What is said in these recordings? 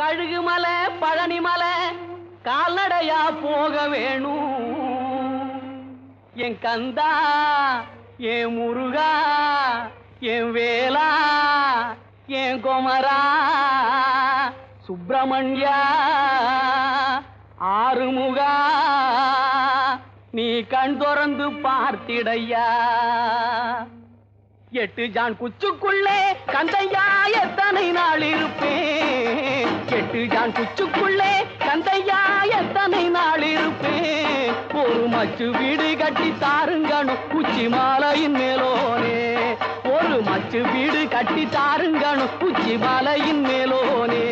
கழுகுமலை பழனிமலை கால்நடையா போக வேணும் என் கந்தா என் முருகா என் வேலா என் குமரா சுப்பிரமணியா ஆறுமுகா நீ கண் திறந்து பார்த்திடையா 8 ஜான் குச்சுக்குள்ளே கந்தையா எத்தனை நாள் இருப்பேன் 8 ஜான் குச்சுக்குள்ளே கந்தையா எத்தனை நாள் இருப்பேன் ஒரு மச்சு வீடு கட்டி தாருங்கணும் உச்சி மாலையின் மேலோனே ஒரு மச்சு வீடு கட்டி தாருங்கணும் உச்சி மாலையின் மேலோனே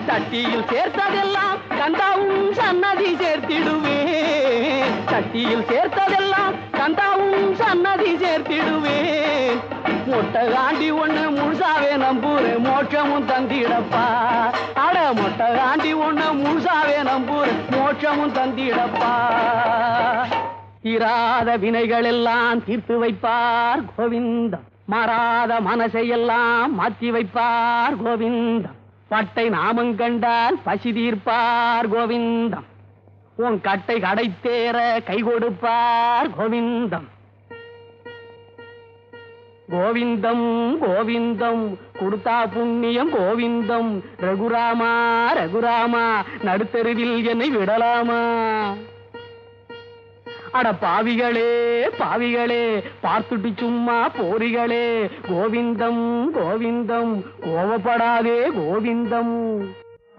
சட்டியில் சேர்த்ததெல்லாம் கந்தாவும் சன்னதி சேர்த்திடுவேன் சட்டியில் சேர்த்ததெல்லாம் கந்தாவும் சன்னதி சேர்த்திடுவேன் மொட்டை காண்டி ஒண்ணு முழுசாவே நம்பூரேன் மோட்சமும் தந்திடப்பா அட மொட்டை காண்டி ஒண்ணு முழுசாவே நம்பூரேன் மோட்சமும் தந்திடப்பா தீராத வினைகள் எல்லாம் தீர்த்து வைப்பார் கோவிந்தம் மாறாத மனசையெல்லாம் மாற்றி வைப்பார் கோவிந்தம் பட்டை நாமம் கண்டால் பசி தீர்ப்பார் கோவிந்தம் உன் கட்டை கடை தேர கை கொடுப்பார் கோவிந்தம் கோவிந்தம் கோவிந்தம் கொடுத்தா புண்ணியம் கோவிந்தம் ரகுராமா ரகுராமா நடுத்தெருவில் என்னை விடலாமா அட பாவிகளே பாவிகளே பார்த்துட்டு சும்மா போரிகளே கோவிந்தம் கோவிந்தம் கோவப்படாதே கோவிந்தம்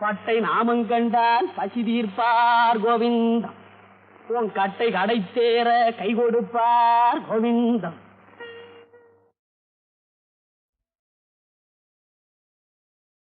பட்டை நாமம் கண்டால் பசி தீர்ப்பார் கோவிந்தம் உன் கட்டை கடை தேர கை கொடுப்பார் கோவிந்தம்